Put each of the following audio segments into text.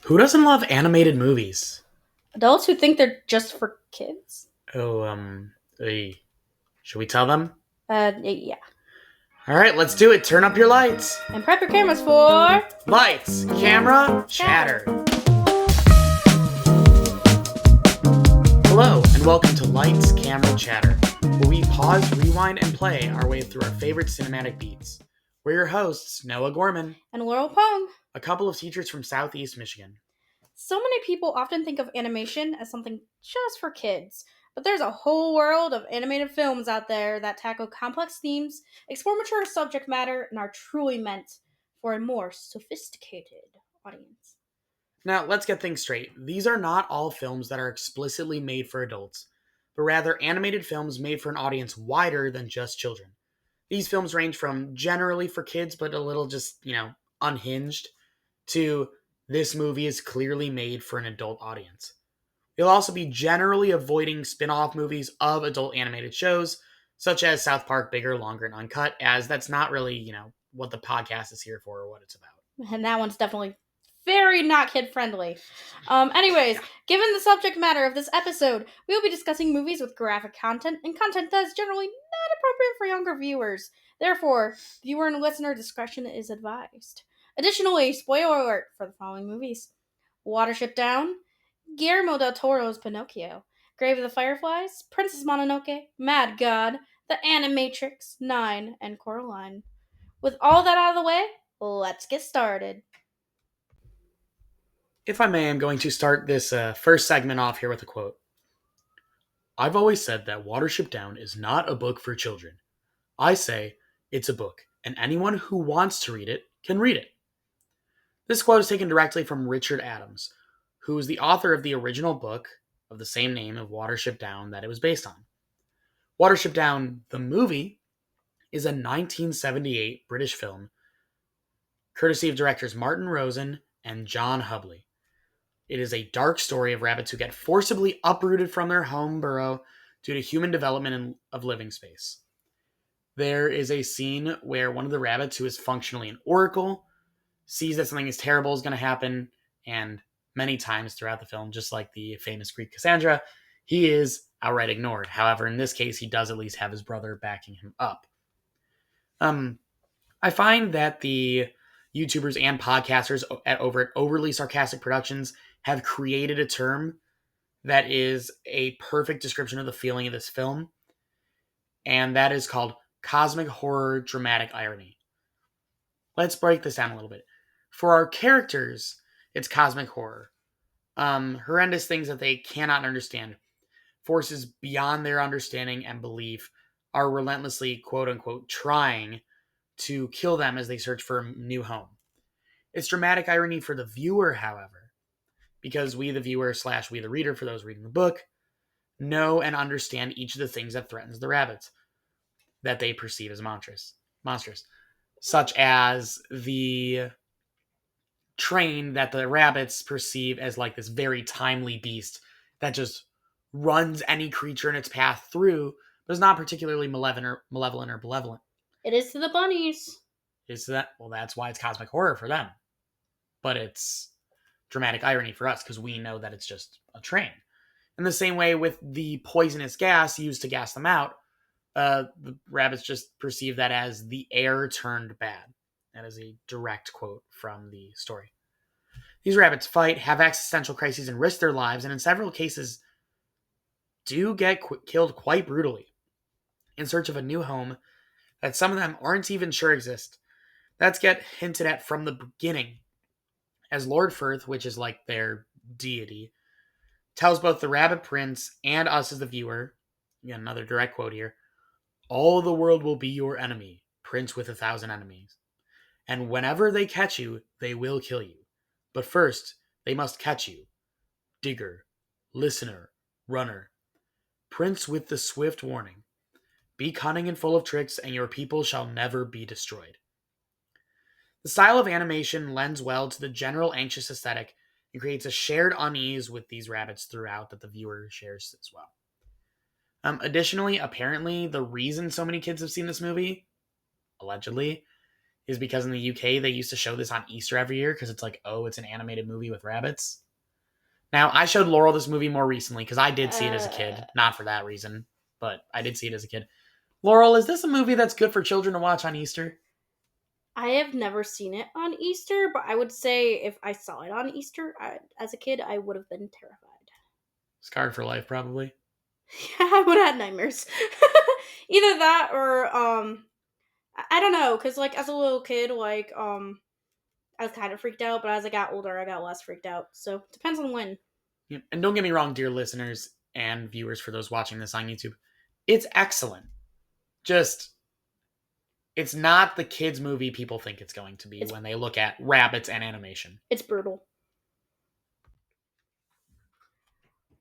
Who doesn't love animated movies? Adults who think they're just for kids? Oh, should we tell them? Yeah. All right, let's do it. Turn up your lights. And prep your cameras for Lights, camera, chatter. chatter. Hello, and welcome to Lights, Camera, Chatter, where we pause, rewind, and play our way through our favorite cinematic beats. We're your hosts, Noah Gorman, And Laurel Pong. a couple of teachers from Southeast Michigan. So many people often think of animation as something just for kids, but there's a whole world of animated films out there that tackle complex themes, explore mature subject matter, and are truly meant for a more sophisticated audience. Now, let's get things straight. These are not all films that are explicitly made for adults, but rather animated films made for an audience wider than just children. These films range from generally for kids, but a little just, unhinged, to this movie is clearly made for an adult audience. You'll also be generally avoiding spin off movies of adult animated shows, such as South Park Bigger, Longer, and Uncut, as that's not really, what the podcast is here for or what it's about. And that one's definitely very not kid friendly. Anyways, given the subject matter of this episode, we will be discussing movies with graphic content and content that is generally not appropriate for younger viewers. Therefore, viewer and listener discretion is advised. Additionally, spoiler alert for the following movies: Watership Down, Guillermo del Toro's Pinocchio, Grave of the Fireflies, Princess Mononoke, Mad God, The Animatrix, Nine, and Coraline. With all that out of the way, let's get started. If I may, I'm going to start this first segment off here with a quote. I've always said that Watership Down is not a book for children. I say it's a book, and anyone who wants to read it can read it. This quote is taken directly from Richard Adams, who is the author of the original book of the same name of Watership Down that it was based on. Watership Down, the movie, is a 1978 British film, courtesy of directors Martin Rosen and John Hubley. It is a dark story of rabbits who get forcibly uprooted from their home burrow due to human development of living space. There is a scene where one of the rabbits, who is functionally an oracle, sees that something is terrible is going to happen, and many times throughout the film, just like the famous Greek Cassandra, he is outright ignored. However, in this case, he does at least have his brother backing him up. I find that the YouTubers and podcasters over at Overly Sarcastic Productions have created a term that is a perfect description of the feeling of this film, and that is called cosmic horror dramatic irony. Let's break this down a little bit. For our characters, it's cosmic horror. Horrendous things that they cannot understand. Forces beyond their understanding and belief are relentlessly, quote unquote, trying to kill them as they search for a new home. It's dramatic irony for the viewer, however, because we, the viewer / we, the reader, for those reading the book, know and understand each of the things that threatens the rabbits that they perceive as monstrous, such as the train that the rabbits perceive as like this very timely beast that just runs any creature in its path through, but is not particularly malevolent or benevolent. It is to the bunnies. Is that, well, that's why it's cosmic horror for them. But it's dramatic irony for us because we know that it's just a train. In the same way with the poisonous gas used to gas them out, the rabbits just perceive that as the air turned bad. That is a direct quote from the story. These rabbits fight, have existential crises, and risk their lives, and in several cases do get killed quite brutally in search of a new home that some of them aren't even sure exist. That's get hinted at from the beginning, as Lord Firth, which is like their deity, tells both the Rabbit Prince and us as the viewer, again, another direct quote here, all the world will be your enemy, prince with 1,000 enemies. And whenever they catch you, they will kill you. But first, they must catch you. Digger, listener, runner. Prince with the swift warning. Be cunning and full of tricks, and your people shall never be destroyed. The style of animation lends well to the general anxious aesthetic and creates a shared unease with these rabbits throughout that the viewer shares as well. Additionally, apparently, the reason so many kids have seen this movie, allegedly, is because in the UK they used to show this on Easter every year because it's like, oh, it's an animated movie with rabbits. Now, I showed Laurel this movie more recently because I did see it as a kid. Not for that reason, but I did see it as a kid. Laurel, is this a movie that's good for children to watch on Easter? I have never seen it on Easter, but I would say if I saw it on Easter as a kid, I would have been terrified. Scarred for life, probably. Yeah, I would have had nightmares. Either that or I don't know, cause like as a little kid, like I was kind of freaked out, but as I got older, I got less freaked out. So it depends on when. Yeah, and don't get me wrong, dear listeners and viewers, for those watching this on YouTube, it's excellent. Just, it's not the kids' movie people think it's going to be when they look at rabbits and animation. It's brutal.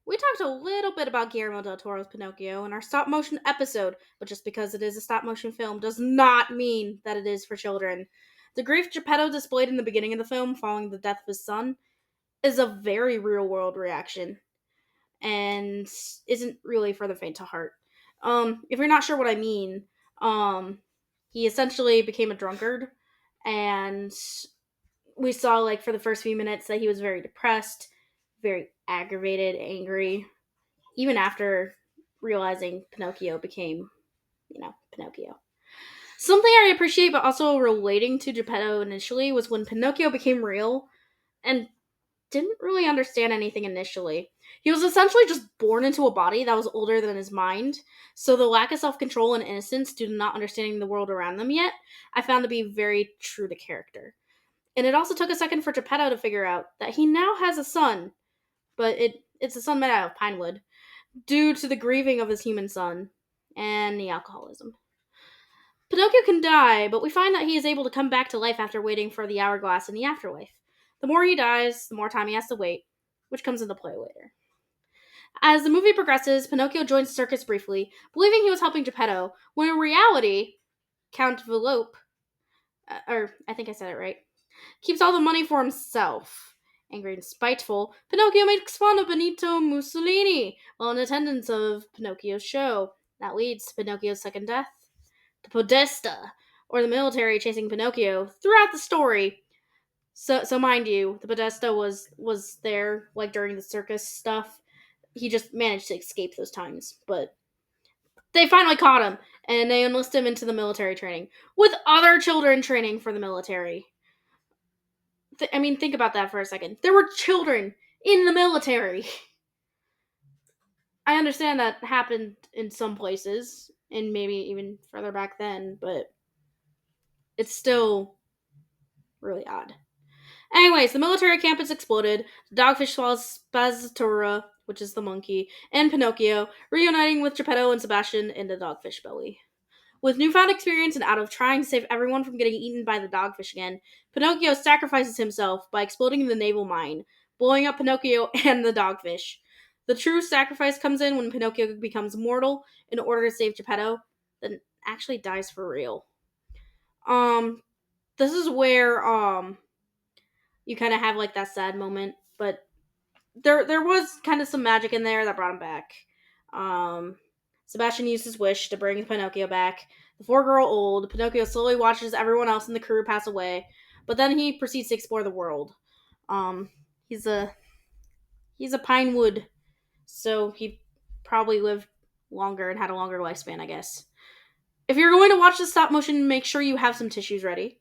We talked a little bit about Guillermo del Toro's Pinocchio in our stop motion episode, but just because it is a stop motion film does not mean that it is for children. The grief Geppetto displayed in the beginning of the film following the death of his son is a very real world reaction and isn't really for the faint of heart. If you're not sure what I mean, he essentially became a drunkard, and we saw like for the first few minutes that he was very depressed, very aggravated, angry, even after realizing Pinocchio became, Pinocchio. Something I appreciate but also relating to Geppetto initially was when Pinocchio became real and didn't really understand anything initially. He was essentially just born into a body that was older than his mind, so the lack of self-control and innocence due to not understanding the world around them yet, I found to be very true to character. And it also took a second for Geppetto to figure out that he now has a son, but it's a son made out of pine wood, due to the grieving of his human son and the alcoholism. Pinocchio can die, but we find that he is able to come back to life after waiting for the hourglass in the afterlife. The more he dies, the more time he has to wait, which comes into play later. As the movie progresses, Pinocchio joins the circus briefly, believing he was helping Geppetto, when in reality, Count Velope, or I think I said it right, keeps all the money for himself. Angry and spiteful, Pinocchio makes fun of Benito Mussolini while in attendance of Pinocchio's show. That leads to Pinocchio's second death. The Podesta, or the military chasing Pinocchio throughout the story. So mind you, the Podesta was there like during the circus stuff. He just managed to escape those times, but they finally caught him and they enlist him into the military training with other children training for the military. Think about that for a second. There were children in the military. I understand that happened in some places, and maybe even further back then, but it's still really odd. Anyways, the military camp is exploded. The dogfish swallows Spazzatura, which is the monkey, and Pinocchio, reuniting with Geppetto and Sebastian in the dogfish belly. With newfound experience and out of trying to save everyone from getting eaten by the dogfish again, Pinocchio sacrifices himself by exploding the naval mine, blowing up Pinocchio and the dogfish. The true sacrifice comes in when Pinocchio becomes mortal in order to save Geppetto, then actually dies for real. This is where you kind of have like that sad moment, but there was kind of some magic in there that brought him back. Sebastian used his wish to bring Pinocchio back. The 4-girl-old, Pinocchio slowly watches everyone else in the crew pass away, but then he proceeds to explore the world. He's a Pinewood, so he probably lived longer and had a longer lifespan, I guess. If you're going to watch the stop motion, make sure you have some tissues ready.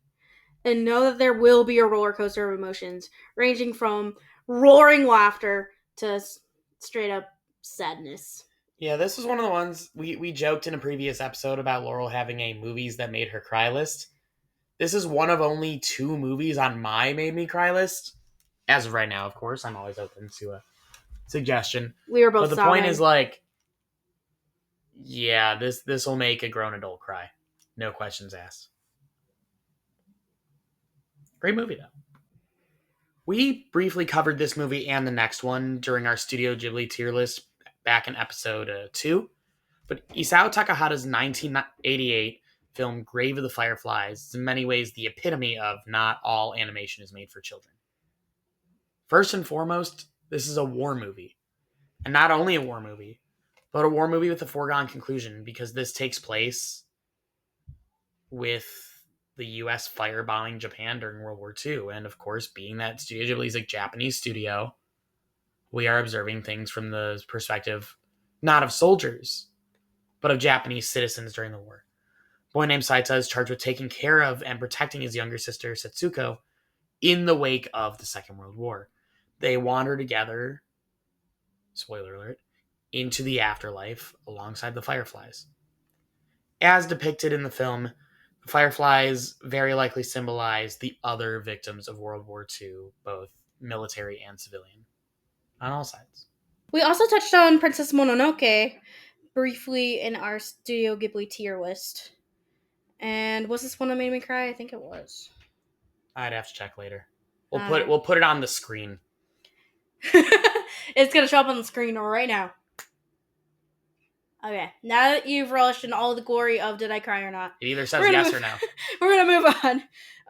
And know that there will be a roller coaster of emotions, ranging from roaring laughter to straight up sadness. Yeah, this was one of the ones we joked in a previous episode about Laurel having a movies that made her cry list. This is one of only 2 movies on my made me cry list. As of right now, of course. I'm always open to a suggestion. We were both But the point is, like, yeah, this will make a grown adult cry. No questions asked. Great movie, though. We briefly covered this movie and the next one during our Studio Ghibli tier list back in episode 2. But Isao Takahata's 1988 film Grave of the Fireflies is in many ways the epitome of not all animation is made for children. First and foremost, this is a war movie. And not only a war movie, but a war movie with a foregone conclusion, because this takes place with the U.S. firebombing Japan during World War II. And of course, being that Studio Ghibli is a Japanese studio, we are observing things from the perspective not of soldiers, but of Japanese citizens during the war. A boy named Saita is charged with taking care of and protecting his younger sister, Setsuko, in the wake of the Second World War. They wander together, spoiler alert, into the afterlife alongside the Fireflies. As depicted in the film, the Fireflies very likely symbolize the other victims of World War II, both military and civilian, on all sides. We also touched on Princess Mononoke briefly in our Studio Ghibli tier list. And was this one that made me cry? I think it was. I'd have to check later. Alright. We'll put it on the screen. It's gonna show up on the screen right now. Okay, now that you've relished in all the glory of did I cry or not, It either says yes or no. We're gonna move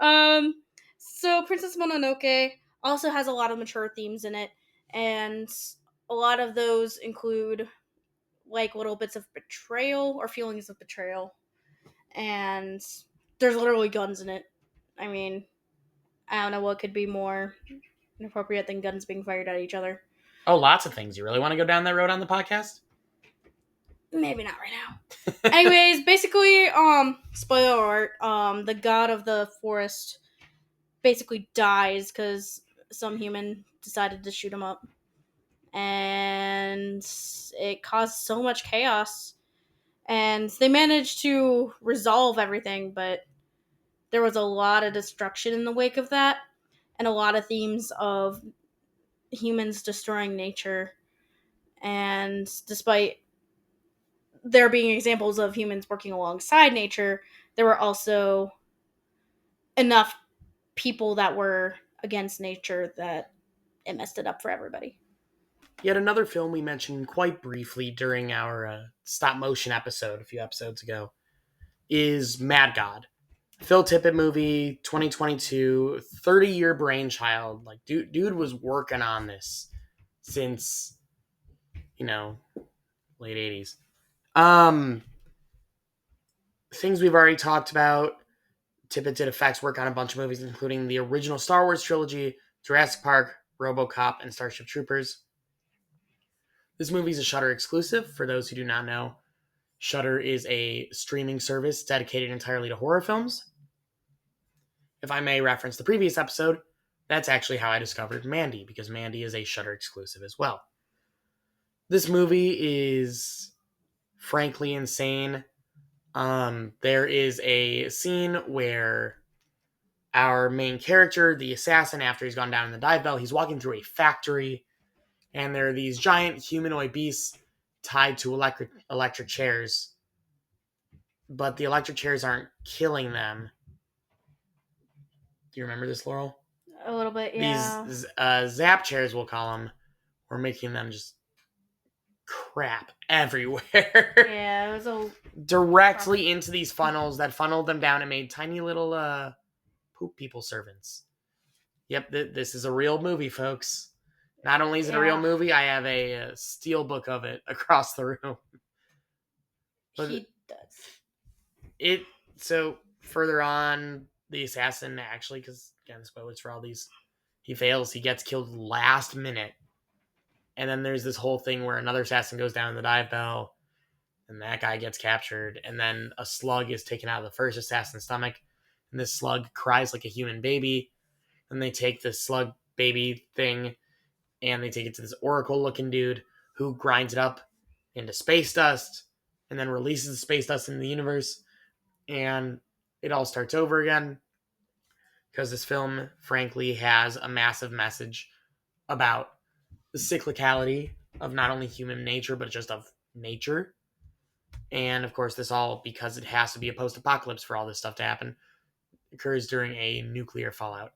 on. So Princess Mononoke also has a lot of mature themes in it, and a lot of those include like little bits of betrayal or feelings of betrayal, and there's literally guns in it. I mean, I don't know what could be more inappropriate than guns being fired at each other. Oh, lots of things. You really want to go down that road on the podcast? Maybe not right now. Anyways, basically, spoiler alert, the god of the forest basically dies because some human decided to shoot him up. And it caused so much chaos. And they managed to resolve everything, but there was a lot of destruction in the wake of that, and a lot of themes of humans destroying nature. And despite there being examples of humans working alongside nature, there were also enough people that were against nature that it messed it up for everybody. Yet another film we mentioned quite briefly during our stop motion episode a few episodes ago is Mad God. Phil Tippett movie, 2022, 30-year brainchild. Like, dude was working on this since, late 80s. Things we've already talked about. Tippett did effects work on a bunch of movies, including the original Star Wars trilogy, Jurassic Park, RoboCop, and Starship Troopers. This movie is a Shudder exclusive. For those who do not know, Shudder is a streaming service dedicated entirely to horror films. If I may reference the previous episode, that's actually how I discovered Mandy, because Mandy is a Shudder exclusive as well. This movie is frankly insane. There is a scene where our main character, the assassin, after he's gone down in the dive bell, he's walking through a factory, and there are these giant humanoid beasts tied to electric chairs. But the electric chairs aren't killing them. Do you remember this, Laurel? A little bit, yeah. These zap chairs, we'll call them, were making them just crap everywhere. Yeah, it was directly into these funnels that funneled them down and made tiny little poop people servants. Yep, this is a real movie, folks. Not only is it a real movie, I have a steel book of it across the room. But he does. So further on, the assassin actually, because again, spoilers for all these, he fails. He gets killed last minute. And then there's this whole thing where another assassin goes down in the dive bell, and that guy gets captured. And then a slug is taken out of the first assassin's stomach, and this slug cries like a human baby. And they take this slug baby thing, and they take it to this oracle-looking dude who grinds it up into space dust, and then releases the space dust into the universe. And it all starts over again, because this film, frankly, has a massive message about the cyclicality of not only human nature, but just of nature. And, of course, this all, because it has to be a post-apocalypse for all this stuff to happen, occurs during a nuclear fallout.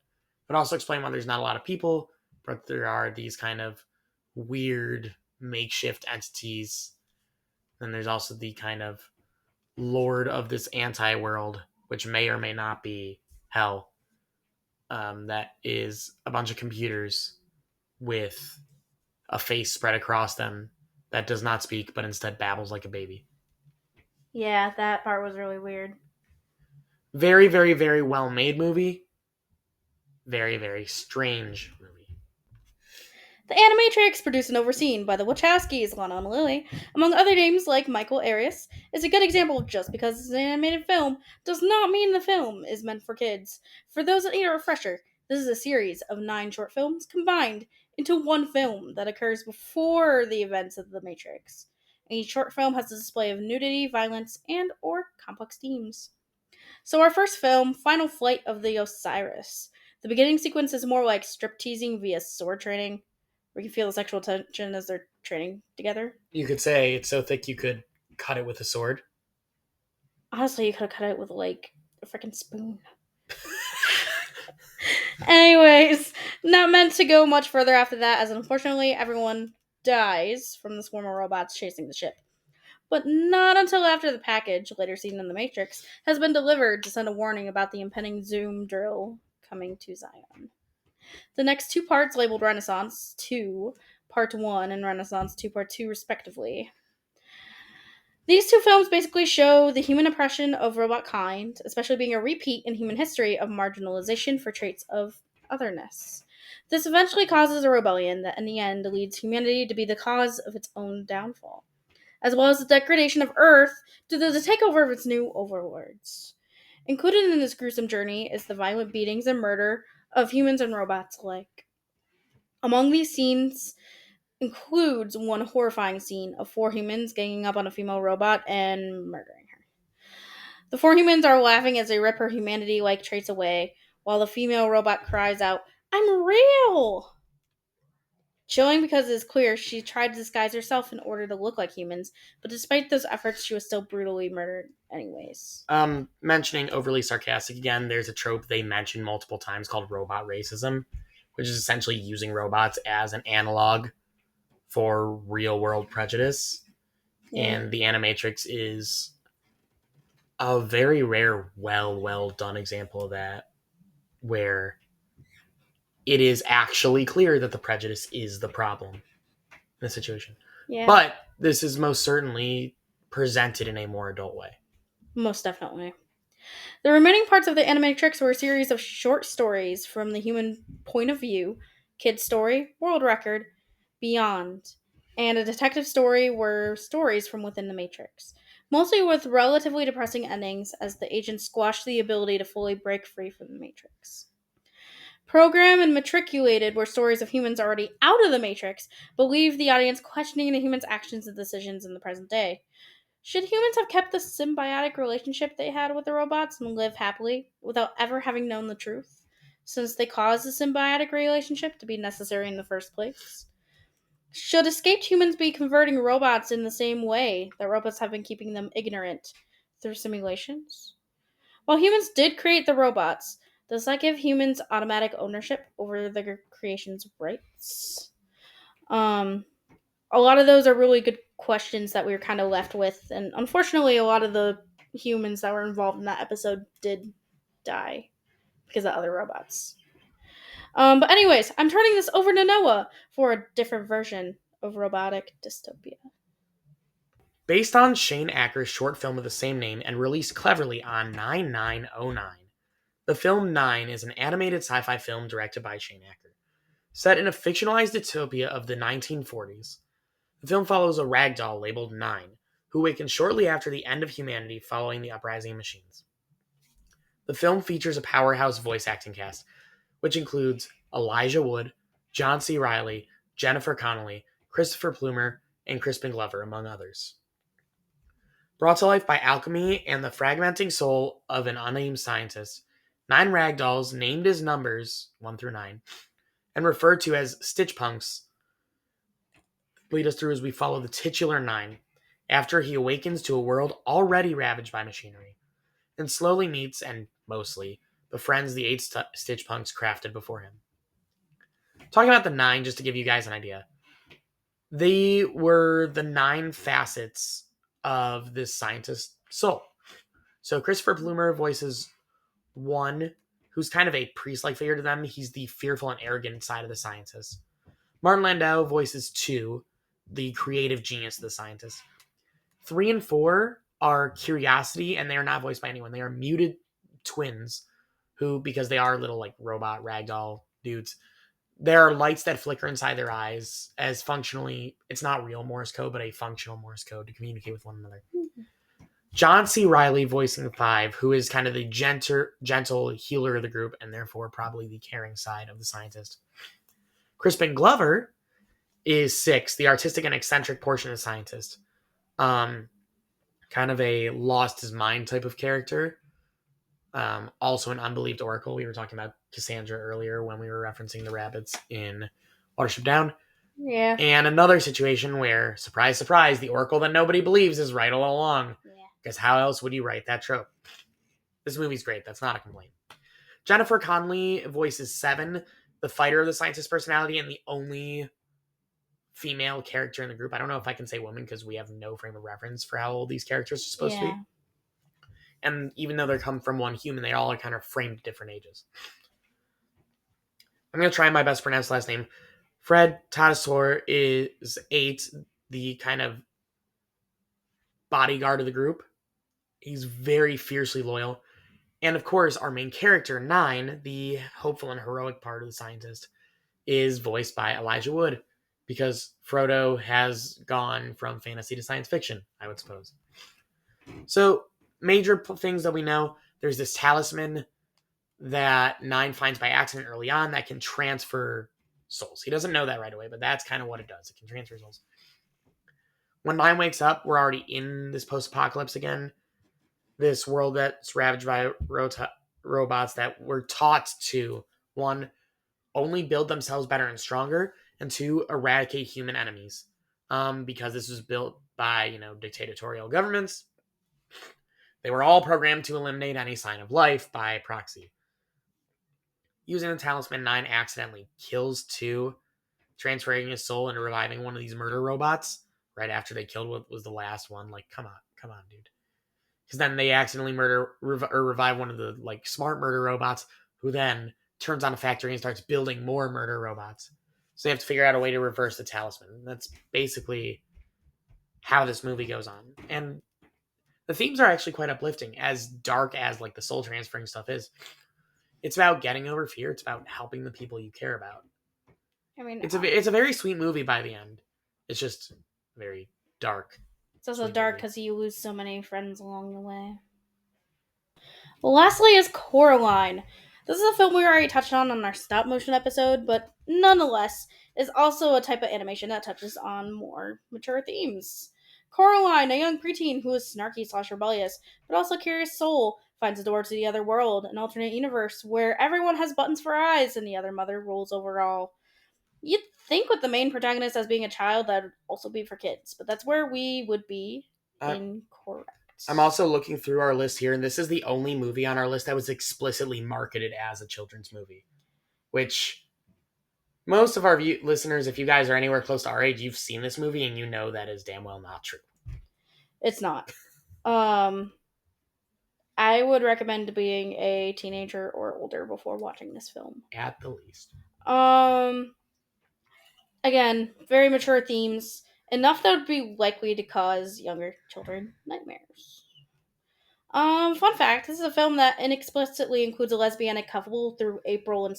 But also explain why there's not a lot of people, but there are these kind of weird makeshift entities. Then there's also the kind of lord of this anti-world, which may or may not be hell. That is a bunch of computers with a face spread across them that does not speak, but instead babbles like a baby. Yeah, that part was really weird. Very, very, very well made movie. Very, very strange movie. The Animatrix, produced and overseen by the Wachowskis, Lana and Lily, among other names like Michael Arias, is a good example of just because it's an animated film does not mean the film is meant for kids. For those that need a refresher, this is a series of 9 short films combined into one film that occurs before the events of The Matrix. And each short film has a display of nudity, violence, and or complex themes. So our first film, Final Flight of the Osiris. The beginning sequence is more like strip teasing via sword training, where you feel the sexual tension as they're training together. You could say it's so thick you could cut it with a sword. Honestly, you could have cut it with like a freaking spoon. Anyways, not meant to go much further after that, as unfortunately everyone dies from the swarm of robots chasing the ship. But not until after the package, later seen in The Matrix, has been delivered to send a warning about the impending Zoom drill coming to Zion. The next 2 parts, labeled Renaissance 2 Part 1 and Renaissance 2 Part 2, respectively. These 2 films basically show the human oppression of robot kind, especially being a repeat in human history of marginalization for traits of otherness. This eventually causes a rebellion that in the end leads humanity to be the cause of its own downfall, as well as the degradation of Earth due to the takeover of its new overlords. Included in this gruesome journey is the violent beatings and murder of humans and robots alike. Among these scenes includes one horrifying scene of 4 humans ganging up on a female robot and murdering her. The 4 humans are laughing as they rip her humanity-like traits away, while the female robot cries out, "I'm real!" Chilling because it is clear she tried to disguise herself in order to look like humans, but despite those efforts, she was still brutally murdered anyways. Mentioning overly sarcastic again, there's a trope they mention multiple times called robot racism, which is essentially using robots as an analog for real world prejudice. Yeah. And the Animatrix is a very rare, well done example of that, where it is actually clear that the prejudice is the problem in the situation. Yeah. But this is most certainly presented in a more adult way. Most definitely. The remaining parts of the Animatrix were a series of short stories from the human point of view, Kid Story, World Record, Beyond, and a detective story were stories from within the Matrix, mostly with relatively depressing endings as the agents squashed the ability to fully break free from the Matrix. Program and Matriculated were stories of humans already out of the Matrix, but leave the audience questioning the humans' actions and decisions in the present day. Should humans have kept the symbiotic relationship they had with the robots and live happily without ever having known the truth, since they caused the symbiotic relationship to be necessary in the first place? Should escaped humans be converting robots in the same way that robots have been keeping them ignorant through simulations? While humans did create the robots, does that give humans automatic ownership over their creation's rights? A lot of those are really good questions that we were kind of left with, and unfortunately, a lot of the humans that were involved in that episode did die because of other robots. But anyways, I'm turning this over to Noah for a different version of robotic dystopia. Based on Shane Acker's short film of the same name and released cleverly on 9909, the film 9 is an animated sci-fi film directed by Shane Acker. Set in a fictionalized utopia of the 1940s, the film follows a ragdoll labeled 9, who awakens shortly after the end of humanity following the uprising of machines. The film features a powerhouse voice acting cast, which includes Elijah Wood, John C. Reilly, Jennifer Connelly, Christopher Plummer, and Crispin Glover, among others. Brought to life by alchemy and the fragmenting soul of an unnamed scientist, 9 ragdolls named as numbers 1 through 9 and referred to as Stitch Punks lead us through as we follow the titular 9 after he awakens to a world already ravaged by machinery and slowly meets and mostly befriends the 8 Stitch Punks crafted before him. Talking about the 9, just to give you guys an idea, they were the 9 facets of this scientist's soul. So Christopher Plummer voices 1, who's kind of a priest-like figure to them. He's the fearful and arrogant side of the scientist. Martin Landau voices 2, the creative genius of the scientist. 3 and 4 are curiosity, and they are not voiced by anyone. They are muted twins who, because they are little like robot ragdoll dudes, there are lights that flicker inside their eyes as functionally, it's not real Morse code, but a functional Morse code to communicate with one another. John C. Reilly voicing 5, who is kind of the gentle healer of the group and therefore probably the caring side of the scientist. Crispin Glover is 6, the artistic and eccentric portion of the scientist. Kind of a lost his mind type of character. Also an unbelieved oracle. We were talking about Cassandra earlier when we were referencing the rabbits in Watership Down. Yeah. And another situation where, surprise, surprise, the oracle that nobody believes is right all along. Yeah. Because how else would you write that trope? This movie's great. That's not a complaint. Jennifer Connelly voices 7, the fighter of the scientist personality and the only female character in the group. I don't know if I can say woman because we have no frame of reference for how old these characters are supposed to be. And even though they come from one human, they all are kind of framed at different ages. I'm going to try my best to pronounce the last name. Fred Tatasciore is 8, the kind of bodyguard of the group. He's very fiercely loyal. And of course, our main character, 9, the hopeful and heroic part of the scientist, is voiced by Elijah Wood. Because Frodo has gone from fantasy to science fiction, I would suppose. So, major things that we know. There's this talisman that 9 finds by accident early on that can transfer souls. He doesn't know that right away, but that's kind of what it does. It can transfer souls. When 9 wakes up, we're already in this post-apocalypse again. This world that's ravaged by robots that were taught to, 1, only build themselves better and stronger, and 2, eradicate human enemies. Because this was built by, dictatorial governments. They were all programmed to eliminate any sign of life by proxy. Using the talisman, 9 accidentally kills 2, transferring his soul and reviving one of these murder robots right after they killed what was the last one. Like, come on, dude. Because then they accidentally revive one of the smart murder robots, who then turns on a factory and starts building more murder robots. So they have to figure out a way to reverse the talisman. That's basically how this movie goes on. And the themes are actually quite uplifting, as dark as the soul transferring stuff is. It's about getting over fear. It's about helping the people you care about. I mean, it's a very sweet movie by the end. It's just very dark. It's also dark because you lose so many friends along the way. Well, lastly is Coraline. This is a film we already touched on our stop motion episode, but nonetheless is also a type of animation that touches on more mature themes. Coraline, a young preteen who is snarky/rebellious, but also curious soul, finds a door to the other world, an alternate universe where everyone has buttons for eyes and the other mother rules over all. You'd think with the main protagonist as being a child that would also be for kids, but that's where we would be incorrect. I'm also looking through our list here, and this is the only movie on our list that was explicitly marketed as a children's movie. Which, most of our listeners, if you guys are anywhere close to our age, you've seen this movie, and you know that is damn well not true. It's not. I would recommend being a teenager or older before watching this film. At the least. Again, very mature themes. Enough that would be likely to cause younger children nightmares. Fun fact, this is a film that inexplicitly includes a lesbianic couple through April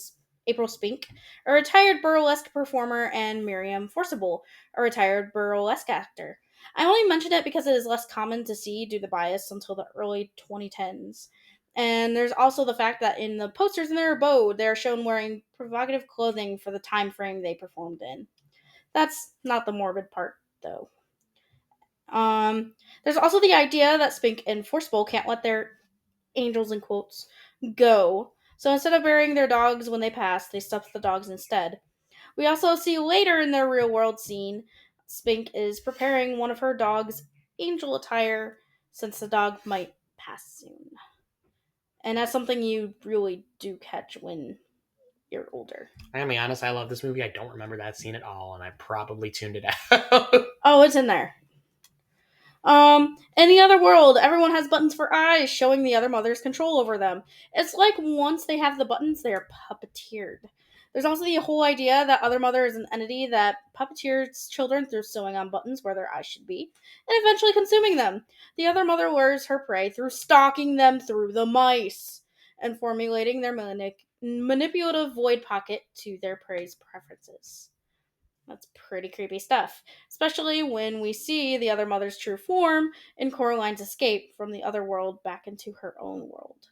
Spink, a retired burlesque performer, and Miriam Forcible, a retired burlesque actor. I only mention it because it is less common to see due to bias until the early 2010s. And there's also the fact that in the posters in their abode, they're shown wearing provocative clothing for the time frame they performed in. That's not the morbid part, though. There's also the idea that Spink and Forcible can't let their angels, in quotes, go. So instead of burying their dogs when they pass, they stuff the dogs instead. We also see later in their real world scene, Spink is preparing one of her dog's angel attire since the dog might pass soon. And that's something you really do catch when you're older. I'm gonna be honest, I love this movie. I don't remember that scene at all, and I probably tuned it out. Oh, it's in there. In the other world, everyone has buttons for eyes, showing the other mother's control over them. It's like once they have the buttons, they are puppeteered. There's also the whole idea that Other Mother is an entity that puppeteers children through sewing on buttons where their eyes should be, and eventually consuming them. The Other Mother lures her prey through stalking them through the mice. and formulating their manipulative void pocket to their prey's preferences. That's pretty creepy stuff, especially when we see the other mother's true form in Coraline's escape from the other world back into her own world.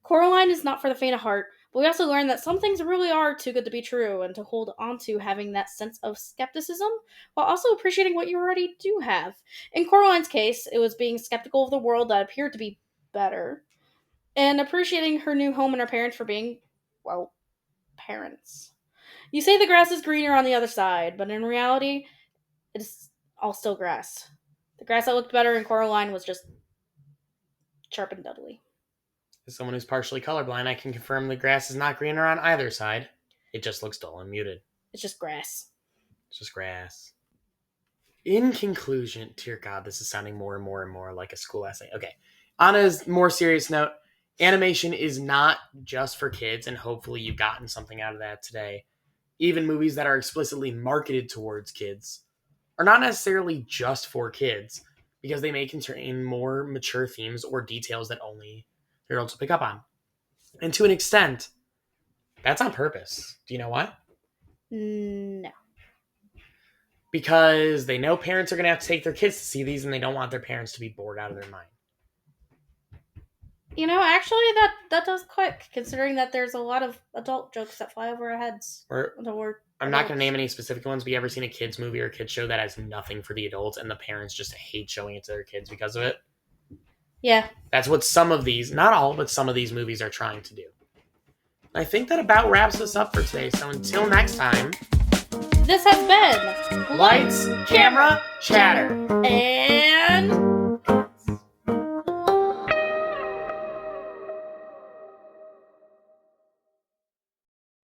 Coraline is not for the faint of heart, but we also learn that some things really are too good to be true, and to hold on to having that sense of skepticism while also appreciating what you already do have. In Coraline's case, it was being skeptical of the world that appeared to be better, and appreciating her new home and her parents for being, well, parents. You say the grass is greener on the other side, but in reality, it's all still grass. The grass that looked better in Coraline was just sharp and dudley. As someone who's partially colorblind, I can confirm the grass is not greener on either side. It just looks dull and muted. It's just grass. It's just grass. In conclusion, dear God, this is sounding more and more and more like a school essay. Okay. On a more serious note, animation is not just for kids, and hopefully you've gotten something out of that today. Even movies that are explicitly marketed towards kids are not necessarily just for kids, because they may contain more mature themes or details that only adults will pick up on. And to an extent, that's on purpose. Do you know why? No. Because they know parents are going to have to take their kids to see these, and they don't want their parents to be bored out of their mind. You know, actually, that does click, considering that there's a lot of adult jokes that fly over our heads. I'm not going to name any specific ones, but you ever seen a kids movie or a kids show that has nothing for the adults, and the parents just hate showing it to their kids because of it? Yeah. That's what some of these, not all, but some of these movies are trying to do. I think that about wraps us up for today, so until next time, this has been Lights, Camera, Chatter. And